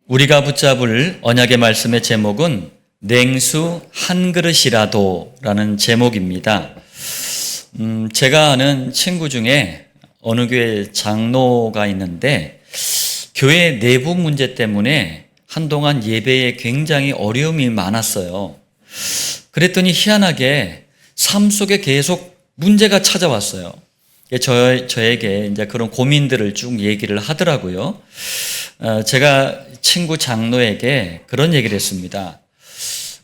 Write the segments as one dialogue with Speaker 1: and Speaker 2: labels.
Speaker 1: 우리가 붙잡을 언약의 말씀의 제목은 냉수 한 그릇이라도라는 제목입니다. 제가 아는 친구 중에 어느 교회 장로가 있는데 교회 내부 문제 때문에 한동안 예배에 굉장히 어려움이 많았어요. 그랬더니 희한하게 삶 속에 계속 문제가 찾아왔어요. 저에게 이제 그런 고민들을 쭉 얘기를 하더라고요. 제가 친구 장로에게 그런 얘기를 했습니다.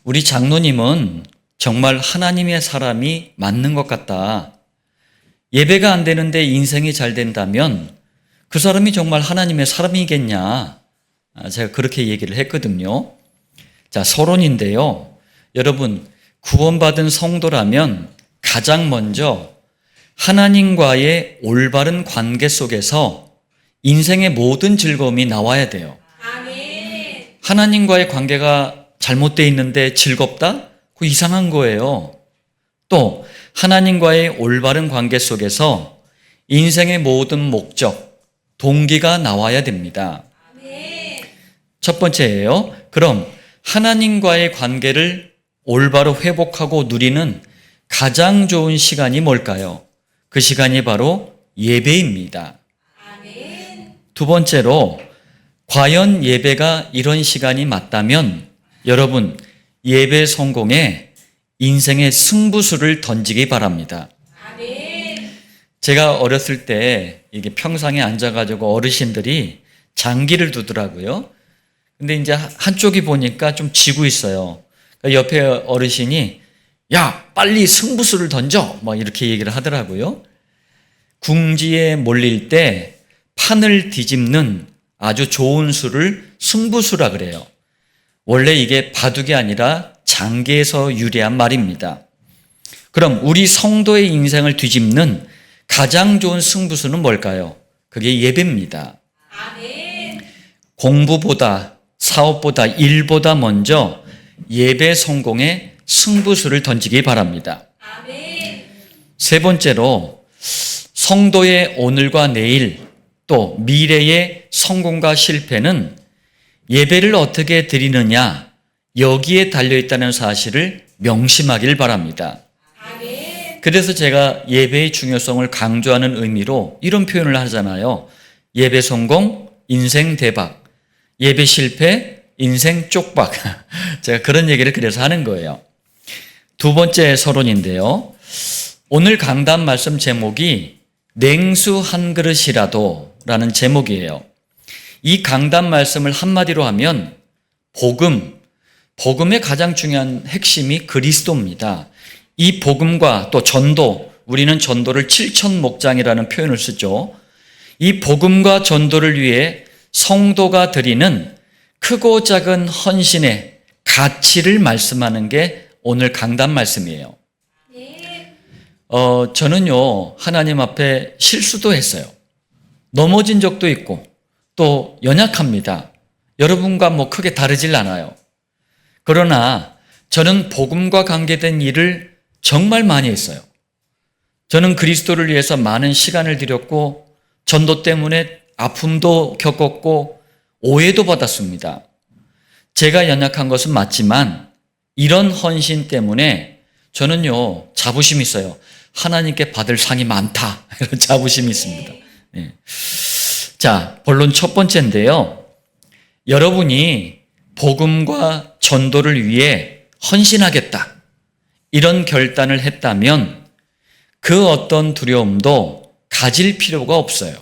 Speaker 1: 우리 장로님은 정말 하나님의 사람이 맞는 것 같다. 예배가 안 되는데 인생이 잘 된다면 그 사람이 정말 하나님의 사람이겠냐. 제가 그렇게 얘기를 했거든요. 자, 서론인데요. 여러분, 구원받은 성도라면 가장 먼저 하나님과의 올바른 관계 속에서 인생의 모든 즐거움이 나와야 돼요.
Speaker 2: 아멘.
Speaker 1: 하나님과의 관계가 잘못되어 있는데 즐겁다? 그거 이상한 거예요. 또 하나님과의 올바른 관계 속에서 인생의 모든 목적, 동기가 나와야 됩니다.
Speaker 2: 아멘.
Speaker 1: 첫 번째예요. 그럼 하나님과의 관계를 올바로 회복하고 누리는 가장 좋은 시간이 뭘까요? 그 시간이 바로 예배입니다.
Speaker 2: 아멘.
Speaker 1: 두 번째로, 과연 예배가 이런 시간이 맞다면 여러분, 예배 성공에 인생의 승부수를 던지기 바랍니다.
Speaker 2: 아멘.
Speaker 1: 제가 어렸을 때 이게 평상에 앉아가지고 어르신들이 장기를 두더라고요. 근데 이제 한쪽이 보니까 좀 지고 있어요. 그러니까 옆에 어르신이 야, 빨리 승부수를 던져! 뭐 이렇게 얘기를 하더라고요. 궁지에 몰릴 때 판을 뒤집는 아주 좋은 수를 승부수라 그래요. 원래 이게 바둑이 아니라 장기에서 유래한 말입니다. 그럼 우리 성도의 인생을 뒤집는 가장 좋은 승부수는 뭘까요? 그게 예배입니다.
Speaker 2: 아멘.
Speaker 1: 공부보다, 사업보다, 일보다 먼저 예배 성공에 승부수를 던지기 바랍니다.
Speaker 2: 아멘.
Speaker 1: 세 번째로, 성도의 오늘과 내일 또 미래의 성공과 실패는 예배를 어떻게 드리느냐, 여기에 달려있다는 사실을 명심하길 바랍니다.
Speaker 2: 아멘.
Speaker 1: 그래서 제가 예배의 중요성을 강조하는 의미로 이런 표현을 하잖아요. 예배 성공, 인생 대박. 예배 실패, 인생 쪽박. 제가 그런 얘기를 그래서 하는 거예요. 두 번째 서론인데요. 오늘 강단 말씀 제목이 냉수 한 그릇이라도 라는 제목이에요. 이 강단 말씀을 한마디로 하면 복음의 가장 중요한 핵심이 그리스도입니다. 이 복음과 또 전도, 우리는 전도를 7천목장이라는 표현을 쓰죠. 이 복음과 전도를 위해 성도가 드리는 크고 작은 헌신의 가치를 말씀하는 게 오늘 강단 말씀이에요.
Speaker 2: 네.
Speaker 1: 저는요, 하나님 앞에 실수도 했어요. 넘어진 적도 있고, 또 연약합니다. 여러분과 뭐 크게 다르질 않아요. 그러나 저는 복음과 관계된 일을 정말 많이 했어요. 저는 그리스도를 위해서 많은 시간을 들였고, 전도 때문에 아픔도 겪었고, 오해도 받았습니다. 제가 연약한 것은 맞지만, 이런 헌신 때문에 저는요, 자부심이 있어요. 하나님께 받을 상이 많다. 이런 자부심이 있습니다. 네. 자, 본론 첫 번째인데요. 여러분이 복음과 전도를 위해 헌신하겠다, 이런 결단을 했다면 그 어떤 두려움도 가질 필요가 없어요.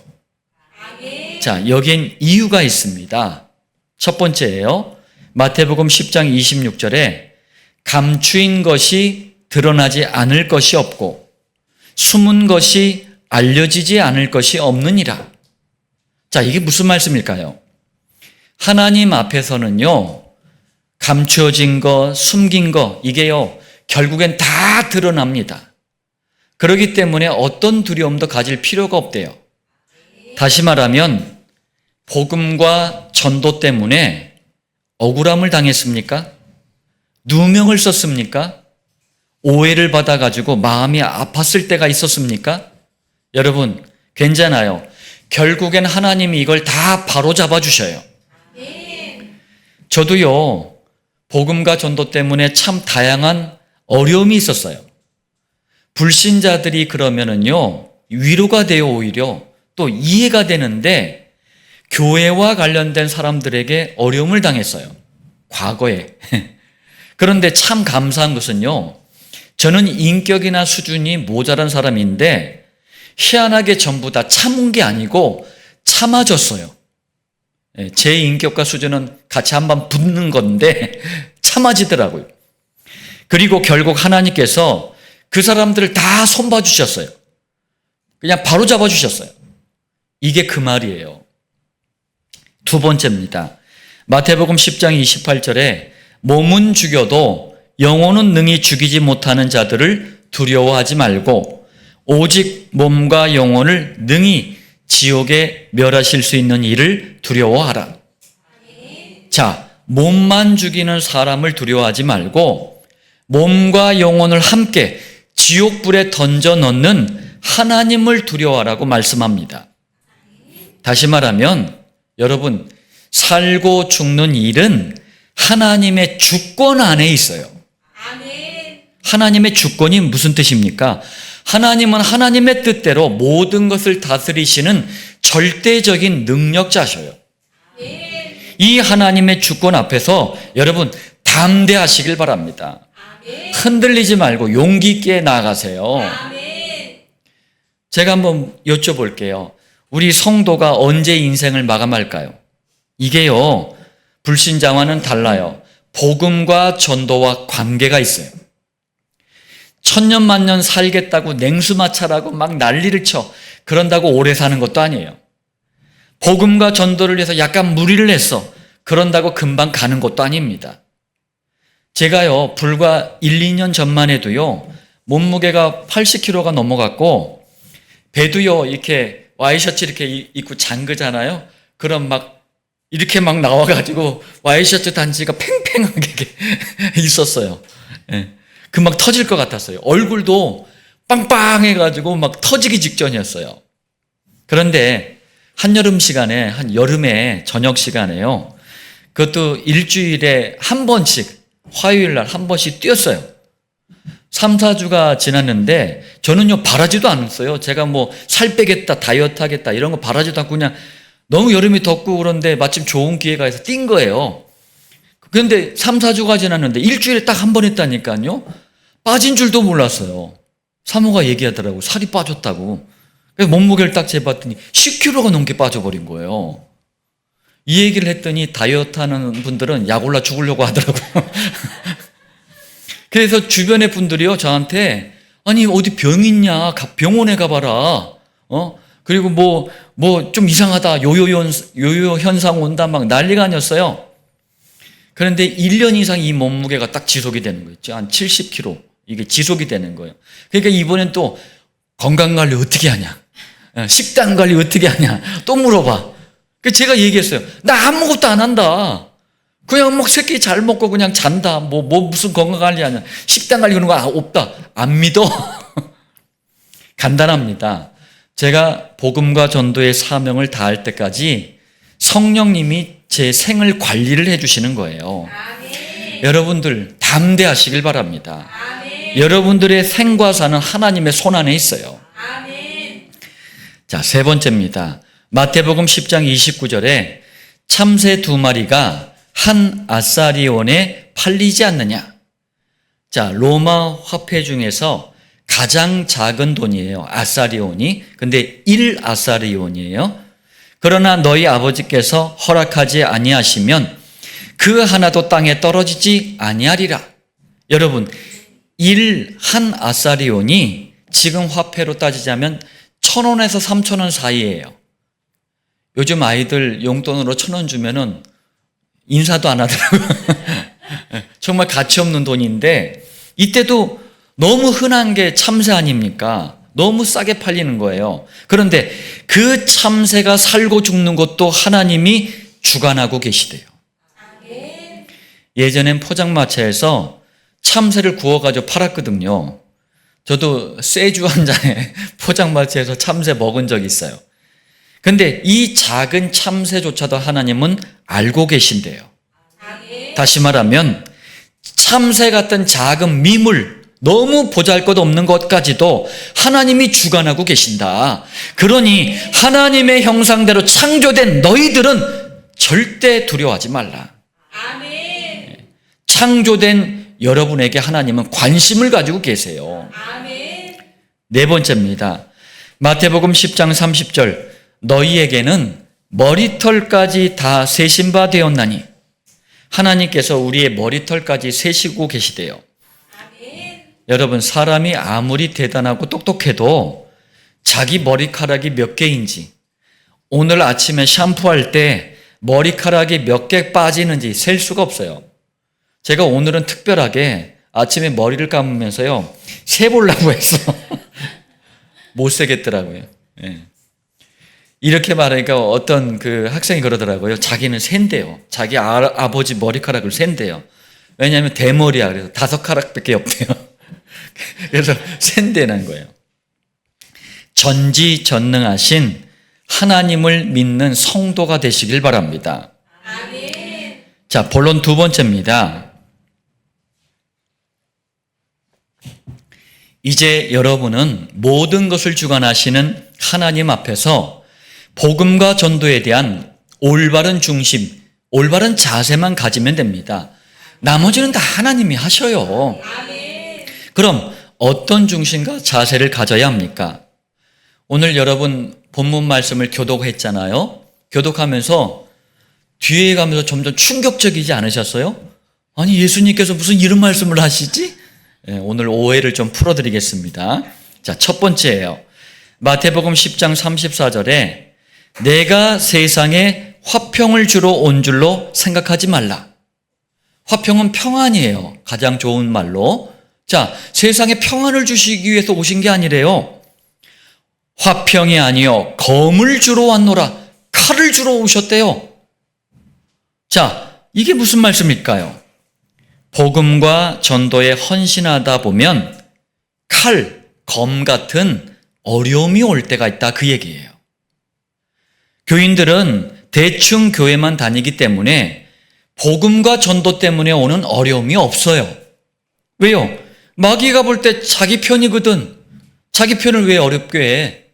Speaker 2: 아멘.
Speaker 1: 자, 여긴 이유가 있습니다. 첫 번째예요. 마태복음 10장 26절에 감추인 것이 드러나지 않을 것이 없고 숨은 것이 알려지지 않을 것이 없느니라. 자, 이게 무슨 말씀일까요? 하나님 앞에서는요, 감추어진 거, 숨긴 거, 이게요, 결국엔 다 드러납니다. 그렇기 때문에 어떤 두려움도 가질 필요가 없대요. 다시 말하면 복음과 전도 때문에 억울함을 당했습니까? 누명을 썼습니까? 오해를 받아가지고 마음이 아팠을 때가 있었습니까? 여러분, 괜찮아요. 결국엔 하나님이 이걸 다 바로잡아 주셔요.
Speaker 2: 아멘.
Speaker 1: 저도요, 복음과 전도 때문에 참 다양한 어려움이 있었어요. 불신자들이 그러면은요, 위로가 돼요, 오히려. 또 이해가 되는데, 교회와 관련된 사람들에게 어려움을 당했어요. 과거에. 그런데 참 감사한 것은요, 저는 인격이나 수준이 모자란 사람인데, 희한하게 전부 다 참은 게 아니고 참아줬어요. 제 인격과 수준은 같이 한번 붙는 건데 참아지더라고요. 그리고 결국 하나님께서 그 사람들을 다 손봐 주셨어요. 그냥 바로 잡아 주셨어요. 이게 그 말이에요. 두 번째입니다. 마태복음 10장 28절에 몸은 죽여도 영혼은 능히 죽이지 못하는 자들을 두려워하지 말고 오직 몸과 영혼을 능히 지옥에 멸하실 수 있는 이를 두려워하라. 자, 몸만 죽이는 사람을 두려워하지 말고 몸과 영혼을 함께 지옥불에 던져 넣는 하나님을 두려워하라고 말씀합니다. 다시 말하면 여러분, 살고 죽는 일은 하나님의 주권 안에 있어요.
Speaker 2: 아멘.
Speaker 1: 하나님의 주권이 무슨 뜻입니까? 하나님은 하나님의 뜻대로 모든 것을 다스리시는 절대적인 능력자셔요.
Speaker 2: 아멘.
Speaker 1: 이 하나님의 주권 앞에서 여러분 담대하시길 바랍니다.
Speaker 2: 아멘.
Speaker 1: 흔들리지 말고 용기 있게 나아가세요.
Speaker 2: 아멘.
Speaker 1: 제가 한번 여쭤볼게요. 우리 성도가 언제 인생을 마감할까요? 이게요, 불신자와는 달라요. 복음과 전도와 관계가 있어요. 천년만년 살겠다고 냉수마찰하고 막 난리를 쳐 그런다고 오래 사는 것도 아니에요. 복음과 전도를 위해서 약간 무리를 했어 그런다고 금방 가는 것도 아닙니다. 제가요, 불과 1, 2년 전만 해도요, 몸무게가 80kg가 넘어갔고 배도요, 이렇게 와이셔츠 이렇게 입고 잠그잖아요. 그럼 막 이렇게 막 나와가지고 와이셔츠 단지가 팽팽하게 있었어요. 예. 금방 터질 것 같았어요. 얼굴도 빵빵해가지고 막 터지기 직전이었어요. 그런데 한여름 시간에, 한 여름에 저녁 시간에요, 그것도 일주일에 한 번씩, 화요일 날 한 번씩 뛰었어요. 3, 4주가 지났는데 저는요, 바라지도 않았어요. 제가 뭐 살 빼겠다, 다이어트 하겠다 이런 거 바라지도 않고 그냥 너무 여름이 덥고 그런데 마침 좋은 기회가 해서 뛴 거예요. 그런데 3, 4주가 지났는데 일주일에 딱 한 번 했다니까요. 빠진 줄도 몰랐어요. 사모가 얘기하더라고. 살이 빠졌다고. 그래서 몸무게를 딱 재봤더니 10kg가 넘게 빠져버린 거예요. 이 얘기를 했더니 다이어트 하는 분들은 약 올라 죽으려고 하더라고요. 그래서 주변의 분들이요, 저한테 아니 어디 병 있냐, 병원에 가봐라. 그리고 뭐 좀 이상하다, 요요 현상 온다 막 난리가 아니었어요. 그런데 1년 이상 이 몸무게가 딱 지속이 되는 거 있죠. 한 70kg 이게 지속이 되는 거예요. 그러니까 이번엔 또 건강관리 어떻게 하냐, 식단관리 어떻게 하냐 또 물어봐. 그래서 제가 얘기했어요. 나 아무것도 안 한다. 그냥 막 새끼 잘 먹고 그냥 잔다. 뭐 무슨 건강관리 하냐, 식단관리 그런 거 없다. 안 믿어. 간단합니다. 제가 복음과 전도의 사명을 다할 때까지 성령님이 제 생을 관리를 해주시는 거예요.
Speaker 2: 아멘.
Speaker 1: 여러분들 담대하시길 바랍니다.
Speaker 2: 아멘.
Speaker 1: 여러분들의 생과 사는 하나님의 손 안에 있어요.
Speaker 2: 아멘.
Speaker 1: 자, 세 번째입니다. 마태복음 10장 29절에 참새 2마리가 한 아사리온에 팔리지 않느냐. 자, 로마 화폐 중에서 가장 작은 돈이에요. 아사리온이. 근데 1아사리온이에요. 그러나 너희 아버지께서 허락하지 아니하시면 그 하나도 땅에 떨어지지 아니하리라. 여러분, 한 아사리온이 지금 화폐로 따지자면 1,000원에서 3,000원 사이예요. 요즘 아이들 용돈으로 1,000원 주면은 인사도 안 하더라고요. 정말 가치 없는 돈인데 이때도 너무 흔한 게 참새 아닙니까? 너무 싸게 팔리는 거예요. 그런데 그 참새가 살고 죽는 것도 하나님이 주관하고 계시대요.
Speaker 2: 아멘.
Speaker 1: 예전엔 포장마차에서 참새를 구워가지고 팔았거든요. 저도 쇠주 한 잔에 포장마차에서 참새 먹은 적이 있어요. 근데 이 작은 참새조차도 하나님은 알고 계신대요.
Speaker 2: 아멘.
Speaker 1: 다시 말하면 참새 같은 작은 미물, 너무 보잘것없는 것까지도 하나님이 주관하고 계신다. 그러니 하나님의 형상대로 창조된 너희들은 절대 두려워하지 말라.
Speaker 2: 아멘.
Speaker 1: 창조된 여러분에게 하나님은 관심을 가지고 계세요.
Speaker 2: 아멘.
Speaker 1: 네 번째입니다. 마태복음 10장 30절, 너희에게는 머리털까지 다 세신 바 되었나니, 하나님께서 우리의 머리털까지 세시고 계시대요.
Speaker 2: 아멘.
Speaker 1: 여러분, 사람이 아무리 대단하고 똑똑해도 자기 머리카락이 몇 개인지, 오늘 아침에 샴푸할 때 머리카락이 몇 개 빠지는지 셀 수가 없어요. 제가 오늘은 특별하게 아침에 머리를 감으면서요, 세보려고 해서 못 세겠더라고요. 예. 이렇게 말하니까 어떤 그 학생이 그러더라고요. 자기는 센대요. 자기 아버지 머리카락을 센대요. 왜냐하면 대머리야. 그래서 5가락밖에 없대요. 그래서 센대는 거예요. 전지전능하신 하나님을 믿는 성도가 되시길 바랍니다.
Speaker 2: 아멘.
Speaker 1: 자, 본론 두 번째입니다. 이제 여러분은 모든 것을 주관하시는 하나님 앞에서 복음과 전도에 대한 올바른 중심, 올바른 자세만 가지면 됩니다. 나머지는 다 하나님이 하셔요.
Speaker 2: 아멘.
Speaker 1: 그럼 어떤 중심과 자세를 가져야 합니까? 오늘 여러분 본문 말씀을 교독했잖아요. 교독하면서 뒤에 가면서 점점 충격적이지 않으셨어요? 아니, 예수님께서 무슨 이런 말씀을 하시지? 오늘 오해를 좀 풀어드리겠습니다. 자, 첫 번째예요. 마태복음 10장 34절에 내가 세상에 화평을 주러 온 줄로 생각하지 말라. 화평은 평안이에요. 가장 좋은 말로. 자, 세상에 평안을 주시기 위해서 오신 게 아니래요. 화평이 아니요 검을 주러 왔노라. 칼을 주러 오셨대요. 자, 이게 무슨 말씀일까요? 복음과 전도에 헌신하다 보면 칼, 검 같은 어려움이 올 때가 있다, 그 얘기예요. 교인들은 대충 교회만 다니기 때문에 복음과 전도 때문에 오는 어려움이 없어요. 왜요? 마귀가 볼 때 자기 편이거든. 자기 편을 왜 어렵게 해?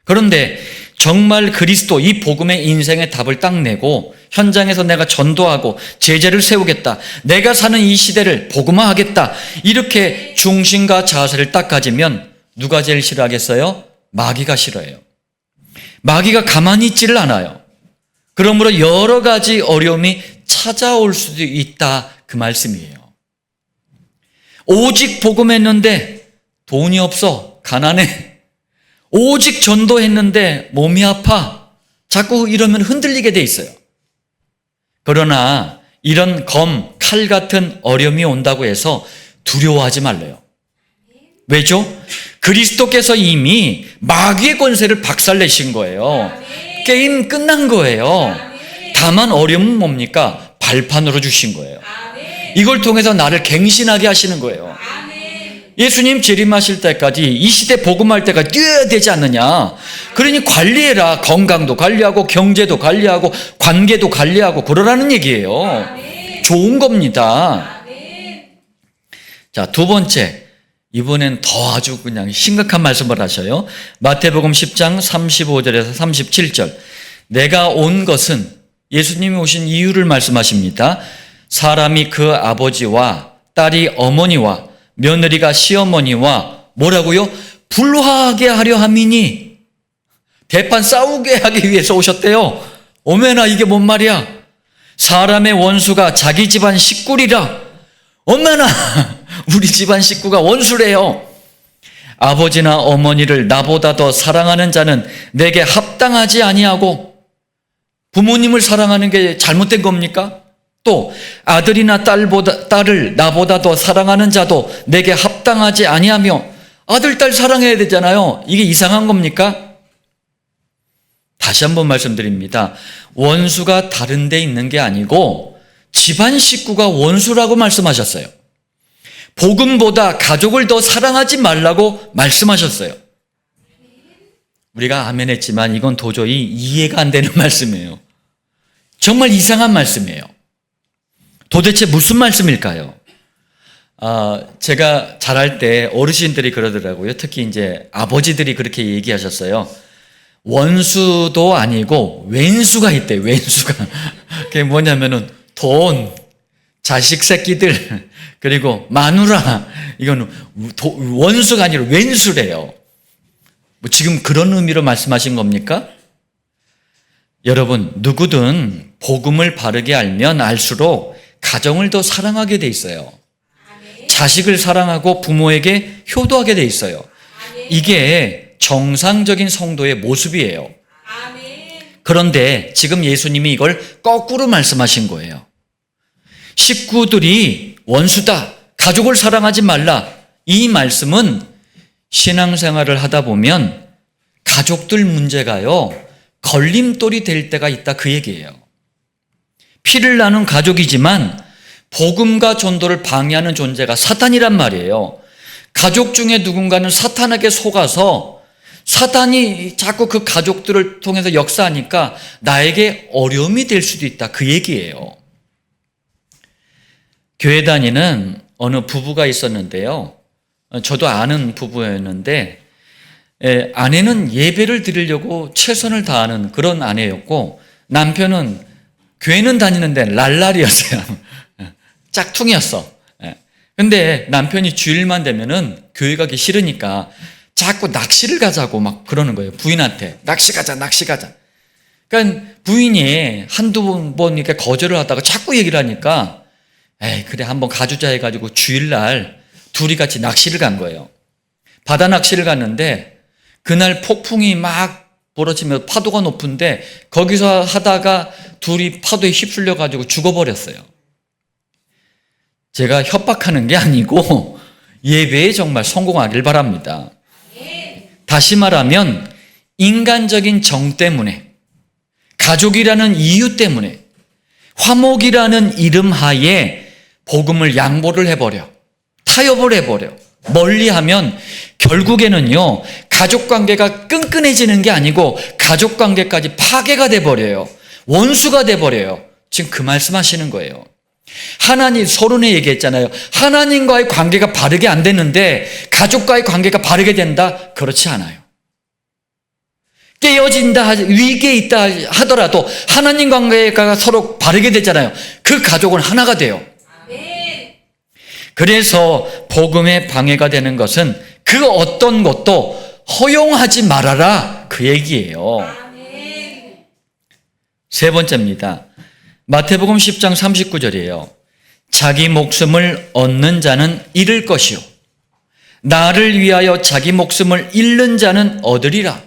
Speaker 1: 그런데 정말 그리스도, 이 복음의 인생의 답을 딱 내고 현장에서 내가 전도하고 제재를 세우겠다, 내가 사는 이 시대를 복음화하겠다, 이렇게 중심과 자세를 딱 가지면 누가 제일 싫어하겠어요? 마귀가 싫어해요. 마귀가 가만히 있지를 않아요. 그러므로 여러 가지 어려움이 찾아올 수도 있다, 그 말씀이에요. 오직 복음했는데 돈이 없어, 가난해. 오직 전도했는데 몸이 아파. 자꾸 이러면 흔들리게 돼 있어요. 그러나 이런 검, 칼 같은 어려움이 온다고 해서 두려워하지 말래요. 왜죠? 그리스도께서 이미 마귀의 권세를 박살내신 거예요. 게임 끝난 거예요. 다만 어려움은 뭡니까? 발판으로 주신 거예요. 이걸 통해서 나를 갱신하게 하시는 거예요. 예수님 재림하실 때까지 이 시대 복음할 때가 뛰어야 되지 않느냐. 그러니 관리해라. 건강도 관리하고 경제도 관리하고 관계도 관리하고 그러라는 얘기예요. 좋은 겁니다. 자, 두 번째, 이번엔 더 아주 그냥 심각한 말씀을 하셔요. 마태복음 10장 35절에서 37절. 내가 온 것은, 예수님이 오신 이유를 말씀하십니다. 사람이 그 아버지와 딸이 어머니와 며느리가 시어머니와 뭐라고요? 불화하게 하려 함이니, 대판 싸우게 하기 위해서 오셨대요. 어메나, 이게 뭔 말이야? 사람의 원수가 자기 집안 식구리라. 어메나, 우리 집안 식구가 원수래요. 아버지나 어머니를 나보다 더 사랑하는 자는 내게 합당하지 아니하고, 부모님을 사랑하는 게 잘못된 겁니까? 또 아들이나 딸을 나보다 더 사랑하는 자도 내게 합당하지 아니하며, 아들, 딸 사랑해야 되잖아요. 이게 이상한 겁니까? 다시 한번 말씀드립니다. 원수가 다른 데 있는 게 아니고 집안 식구가 원수라고 말씀하셨어요. 복음보다 가족을 더 사랑하지 말라고 말씀하셨어요. 우리가 아멘 했지만 이건 도저히 이해가 안 되는 말씀이에요. 정말 이상한 말씀이에요. 도대체 무슨 말씀일까요? 제가 자랄 때 어르신들이 그러더라고요. 특히 이제 아버지들이 그렇게 얘기하셨어요. 원수도 아니고 왼수가 있대, 왼수가. 그게 뭐냐면은 돈, 자식 새끼들, 그리고 마누라. 이건 원수가 아니라 왼수래요. 뭐 지금 그런 의미로 말씀하신 겁니까? 여러분, 누구든 복음을 바르게 알면 알수록 가정을 더 사랑하게 돼 있어요. 자식을 사랑하고 부모에게 효도하게 돼 있어요. 이게 정상적인 성도의 모습이에요. 그런데 지금 예수님이 이걸 거꾸로 말씀하신 거예요. 식구들이 원수다, 가족을 사랑하지 말라. 이 말씀은 신앙생활을 하다 보면 가족들 문제가요, 걸림돌이 될 때가 있다, 그 얘기예요. 피를 나눈 가족이지만 복음과 전도를 방해하는 존재가 사탄이란 말이에요. 가족 중에 누군가는 사탄에게 속아서 사탄이 자꾸 그 가족들을 통해서 역사하니까 나에게 어려움이 될 수도 있다, 그 얘기예요. 교회 다니는 어느 부부가 있었는데요. 저도 아는 부부였는데 아내는 예배를 드리려고 최선을 다하는 그런 아내였고, 남편은 교회는 다니는데 랄랄이었어요. 짝퉁이었어. 근데 남편이 주일만 되면은 교회 가기 싫으니까 자꾸 낚시를 가자고 막 그러는 거예요. 부인한테 낚시 가자, 낚시 가자. 그러니까 부인이 한두 번 이렇게 거절을 하다가 자꾸 얘기를 하니까 에이, 그래 한번 가주자 해가지고 주일날 둘이 같이 낚시를 간 거예요. 바다 낚시를 갔는데 그날 폭풍이 막 벌어지며 파도가 높은데 거기서 하다가 둘이 파도에 휩쓸려가지고 죽어버렸어요. 제가 협박하는 게 아니고 예배에 정말 성공하길 바랍니다. 다시 말하면 인간적인 정 때문에, 가족이라는 이유 때문에, 화목이라는 이름 하에 복음을 양보를 해버려, 타협을 해버려, 멀리하면 결국에는요, 가족관계가 끈끈해지는 게 아니고 가족관계까지 파괴가 돼버려요. 원수가 돼버려요. 지금 그 말씀하시는 거예요. 하나님, 서론에 얘기했잖아요. 하나님과의 관계가 바르게 안 됐는데 가족과의 관계가 바르게 된다? 그렇지 않아요. 깨어진다, 위기에 있다 하더라도 하나님 관계가 서로 바르게 되잖아요. 그 가족은 하나가 돼요. 그래서 복음에 방해가 되는 것은 그 어떤 것도 허용하지 말아라, 그 얘기예요. 세 번째입니다. 마태복음 10장 39절이에요. 자기 목숨을 얻는 자는 잃을 것이요, 나를 위하여 자기 목숨을 잃는 자는 얻으리라.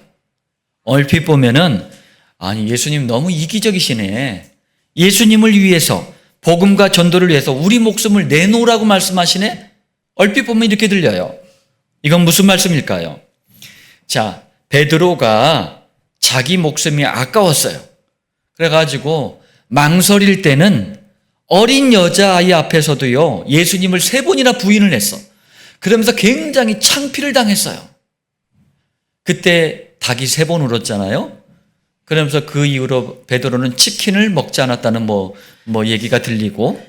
Speaker 1: 얼핏 보면은 아니, 예수님 너무 이기적이시네. 예수님을 위해서, 복음과 전도를 위해서 우리 목숨을 내놓으라고 말씀하시네. 얼핏 보면 이렇게 들려요. 이건 무슨 말씀일까요? 자, 베드로가 자기 목숨이 아까웠어요. 그래가지고 망설일 때는 어린 여자아이 앞에서도요, 예수님을 3번이나 부인을 했어. 그러면서 굉장히 창피를 당했어요. 그때 닭이 3번 울었잖아요. 그러면서 그 이후로 베드로는 치킨을 먹지 않았다는 얘기가 들리고,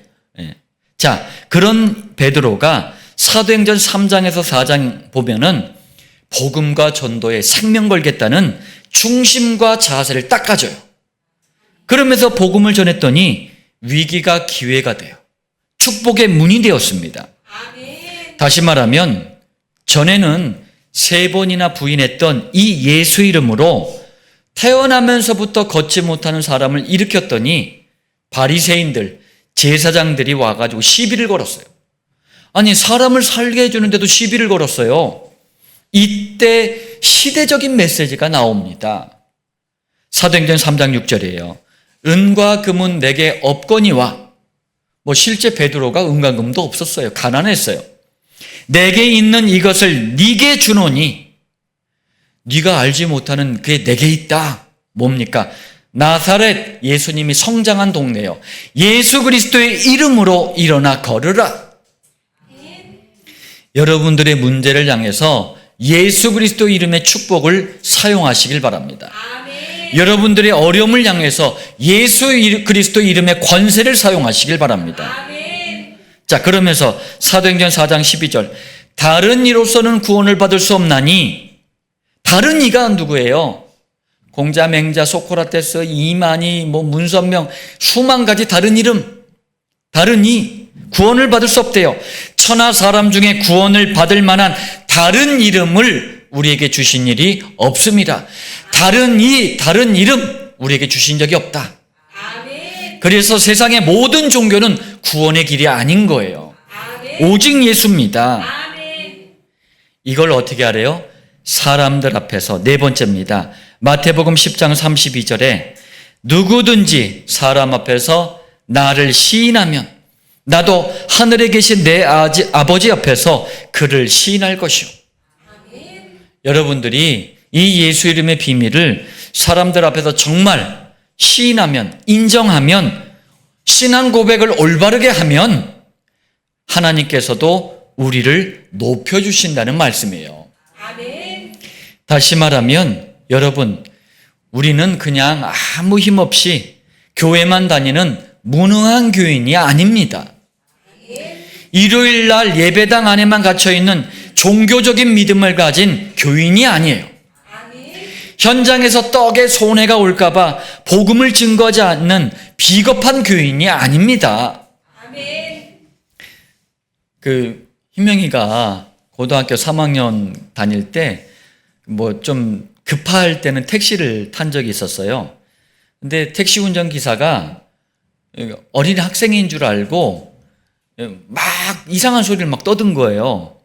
Speaker 1: 자, 그런 베드로가 사도행전 3장에서 4장 보면은 복음과 전도에 생명 걸겠다는 중심과 자세를 딱 가져요. 그러면서 복음을 전했더니 위기가 기회가 돼요. 축복의 문이 되었습니다. 다시 말하면 전에는 3번이나 부인했던 이 예수 이름으로 태어나면서부터 걷지 못하는 사람을 일으켰더니 바리새인들, 제사장들이 와가지고 시비를 걸었어요. 아니, 사람을 살게 해주는데도 시비를 걸었어요. 이때 시대적인 메시지가 나옵니다. 사도행전 3장 6절이에요. 은과 금은 내게 없거니와, 실제 베드로가 은과 금도 없었어요. 가난했어요. 내게 있는 이것을 네게 주노니, 네가 알지 못하는 그게 내게 있다. 뭡니까? 나사렛, 예수님이 성장한 동네요. 예수 그리스도의 이름으로 일어나 걸으라. 여러분들의 문제를 향해서 예수 그리스도 이름의 축복을 사용하시길 바랍니다. 여러분들의 어려움을 향해서 예수 그리스도 이름의 권세를 사용하시길 바랍니다.
Speaker 2: 아멘.
Speaker 1: 자, 그러면서 사도행전 4장 12절. 다른 이로서는 구원을 받을 수 없나니, 다른 이가 누구예요? 공자, 맹자, 소크라테스, 이만희, 문선명, 수만 가지 다른 이름, 다른 이, 구원을 받을 수 없대요. 천하 사람 중에 구원을 받을 만한 다른 이름을 우리에게 주신 일이 없습니다. 다른 이, 다른 이름 우리에게 주신 적이 없다.
Speaker 2: 아멘.
Speaker 1: 그래서 세상의 모든 종교는 구원의 길이 아닌 거예요.
Speaker 2: 아멘.
Speaker 1: 오직 예수입니다.
Speaker 2: 아멘.
Speaker 1: 이걸 어떻게 하래요? 사람들 앞에서. 네 번째입니다. 마태복음 10장 32절에 누구든지 사람 앞에서 나를 시인하면 나도 하늘에 계신 내 아버지 앞에서 그를 시인할 것이요.
Speaker 2: 아멘.
Speaker 1: 여러분들이 이 예수 이름의 비밀을 사람들 앞에서 정말 시인하면, 인정하면, 신앙 고백을 올바르게 하면 하나님께서도 우리를 높여주신다는 말씀이에요.
Speaker 2: 아멘.
Speaker 1: 다시 말하면 여러분, 우리는 그냥 아무 힘 없이 교회만 다니는 무능한 교인이 아닙니다. 일요일 날 예배당 안에만 갇혀있는 종교적인 믿음을 가진 교인이 아니에요.
Speaker 2: 아멘.
Speaker 1: 현장에서 떡에 손해가 올까봐 복음을 증거하지 않는 비겁한 교인이 아닙니다.
Speaker 2: 아멘.
Speaker 1: 희명이가 고등학교 3학년 다닐 때 좀 급할 때는 택시를 탄 적이 있었어요. 근데 택시 운전기사가 어린 학생인 줄 알고 막 이상한 소리를 막 떠든 거예요.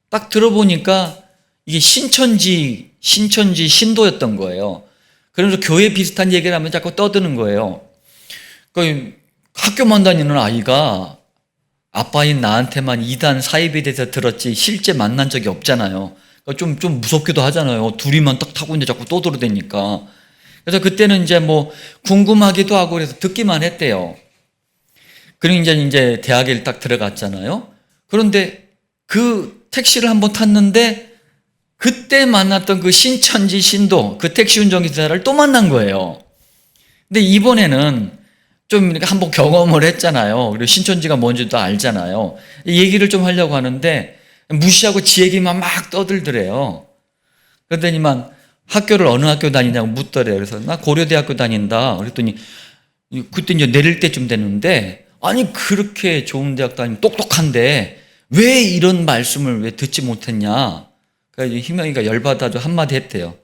Speaker 1: 딱 들어보니까 이게 신천지 신도였던 거예요. 그러면서 교회 비슷한 얘기를 하면 자꾸 떠드는 거예요. 학교만 다니는 아이가 아빠인 나한테만 이단 사입에 대해서 들었지 실제 만난 적이 없잖아요. 좀 무섭기도 하잖아요. 둘이만 딱 타고 있는데 자꾸 떠들어대니까. 그래서 그때는 이제 궁금하기도 하고 그래서 듣기만 했대요. 그리고 이제 대학에 딱 들어갔잖아요. 그런데 그 택시를 한번 탔는데 그때 만났던 그 신천지 신도, 그 택시 운전기사를 또 만난 거예요. 근데 이번에는 좀 이렇게 한번 경험을 했잖아요. 그리고 신천지가 뭔지도 알잖아요. 얘기를 좀 하려고 하는데 무시하고 지 얘기만 막 떠들더래요. 그러더니만 학교를 어느 학교 다니냐고 묻더래요. 그래서 나 고려대학교 다닌다. 그랬더니 그때 이제 내릴 때쯤 됐는데 아니 그렇게 좋은 대학 다니면 똑똑한데 왜 이런 말씀을 왜 듣지 못했냐. 그래서 희명이가 열받아서 한마디 했대요.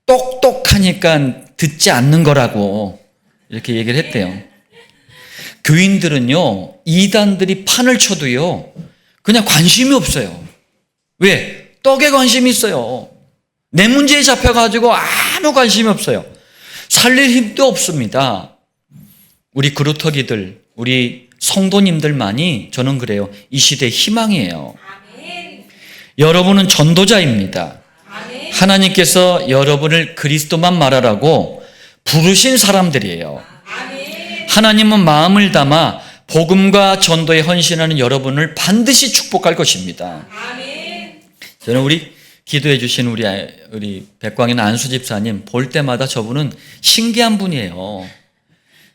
Speaker 1: 똑똑하니까 듣지 않는 거라고 이렇게 얘기를 했대요. 교인들은요, 이단들이 판을 쳐도요, 그냥 관심이 없어요. 왜? 떡에 관심이 있어요. 내 문제에 잡혀가지고 아무 관심이 없어요. 살릴 힘도 없습니다. 우리 그루터기들, 우리 성도님들만이 저는 그래요. 이 시대의 희망이에요.
Speaker 2: 아멘.
Speaker 1: 여러분은 전도자입니다.
Speaker 2: 아멘.
Speaker 1: 하나님께서 여러분을 그리스도만 말하라고 부르신 사람들이에요.
Speaker 2: 아멘.
Speaker 1: 하나님은 마음을 담아 복음과 전도에 헌신하는 여러분을 반드시 축복할 것입니다.
Speaker 2: 아멘.
Speaker 1: 저는 우리 기도해 주신 우리 백광인 안수 집사님 볼 때마다 저분은 신기한 분이에요.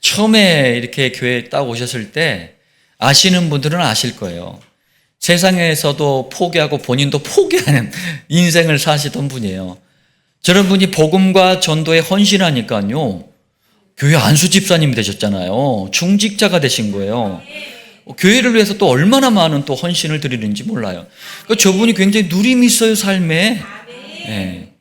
Speaker 1: 처음에 이렇게 교회에 딱 오셨을 때 아시는 분들은 아실 거예요. 세상에서도 포기하고 본인도 포기하는 인생을 사시던 분이에요. 저런 분이 복음과 전도에 헌신하니까요. 교회 안수 집사님이 되셨잖아요. 중직자가 되신 거예요. 교회를 위해서 또 얼마나 많은 또 헌신을 드리는지 몰라요. 그러니까 저분이 굉장히 누림이 있어요, 삶에. 네.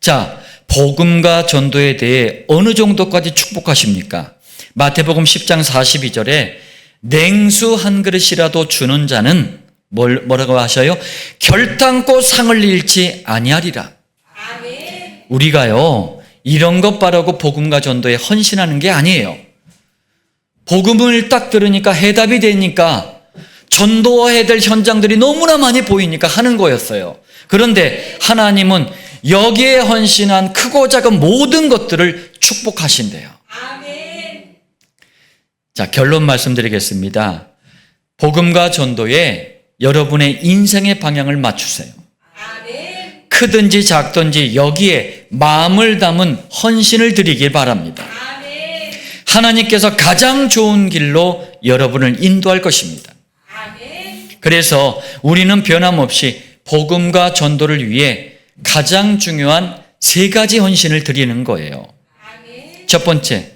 Speaker 1: 자, 복음과 전도에 대해 어느 정도까지 축복하십니까? 마태복음 10장 42절에 냉수 한 그릇이라도 주는 자는 뭐라고 하셔요? 결단코 상을 잃지 아니하리라.
Speaker 2: 아멘.
Speaker 1: 우리가요, 이런 것 바라고 복음과 전도에 헌신하는 게 아니에요. 복음을 딱 들으니까 해답이 되니까 전도해야 될 현장들이 너무나 많이 보이니까 하는 거였어요. 그런데 하나님은 여기에 헌신한 크고 작은 모든 것들을 축복하신대요.
Speaker 2: 아멘.
Speaker 1: 자, 결론 말씀드리겠습니다. 복음과 전도에 여러분의 인생의 방향을 맞추세요.
Speaker 2: 아멘.
Speaker 1: 크든지 작든지 여기에 마음을 담은 헌신을 드리길 바랍니다.
Speaker 2: 아멘.
Speaker 1: 하나님께서 가장 좋은 길로 여러분을 인도할 것입니다.
Speaker 2: 아멘.
Speaker 1: 그래서 우리는 변함없이 복음과 전도를 위해 가장 중요한 세 가지 헌신을 드리는 거예요.
Speaker 2: 아멘.
Speaker 1: 첫 번째,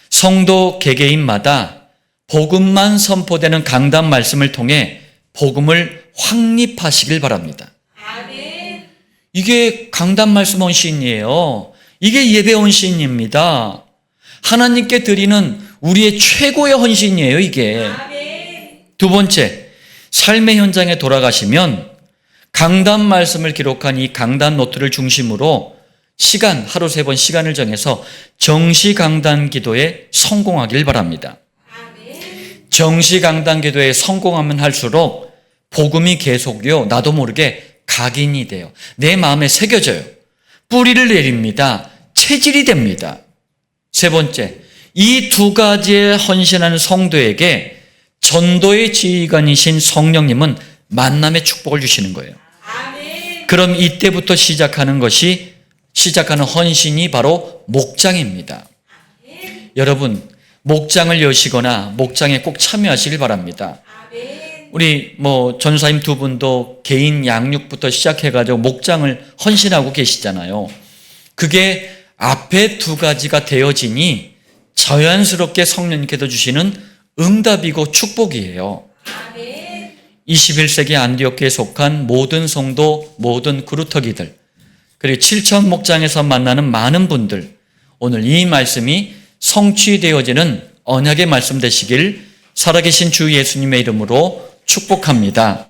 Speaker 1: 성도 개개인마다 복음만 선포되는 강단 말씀을 통해 복음을 확립하시길 바랍니다.
Speaker 2: 아멘.
Speaker 1: 이게 강단 말씀 헌신이에요. 이게 예배 헌신입니다. 하나님께 드리는 우리의 최고의 헌신이에요, 이게.
Speaker 2: 아멘.
Speaker 1: 두 번째, 삶의 현장에 돌아가시면 강단 말씀을 기록한 이 강단 노트를 중심으로 시간, 하루 3번 시간을 정해서 정시 강단 기도에 성공하길 바랍니다.
Speaker 2: 아멘.
Speaker 1: 정시 강단 기도에 성공하면 할수록 복음이 계속요, 나도 모르게 각인이 돼요. 내 마음에 새겨져요. 뿌리를 내립니다. 체질이 됩니다. 세 번째, 이 두 가지에 헌신하는 성도에게 전도의 지휘관이신 성령님은 만남의 축복을 주시는 거예요.
Speaker 2: 아멘.
Speaker 1: 그럼 이때부터 시작하는 헌신이 바로 목장입니다. 여러분, 목장을 여시거나 목장에 꼭 참여하시길 바랍니다.
Speaker 2: 아멘.
Speaker 1: 우리 전사님 두 분도 개인 양육부터 시작해가지고 목장을 헌신하고 계시잖아요. 그게 앞에 두 가지가 되어지니 자연스럽게 성령님께서 주시는 응답이고 축복이에요.
Speaker 2: 아멘.
Speaker 1: 21세기 안디옥교에 속한 모든 성도, 모든 그루터기들, 그리고 7천 목장에서 만나는 많은 분들, 오늘 이 말씀이 성취되어지는 언약의 말씀 되시길 살아계신 주 예수님의 이름으로 축복합니다.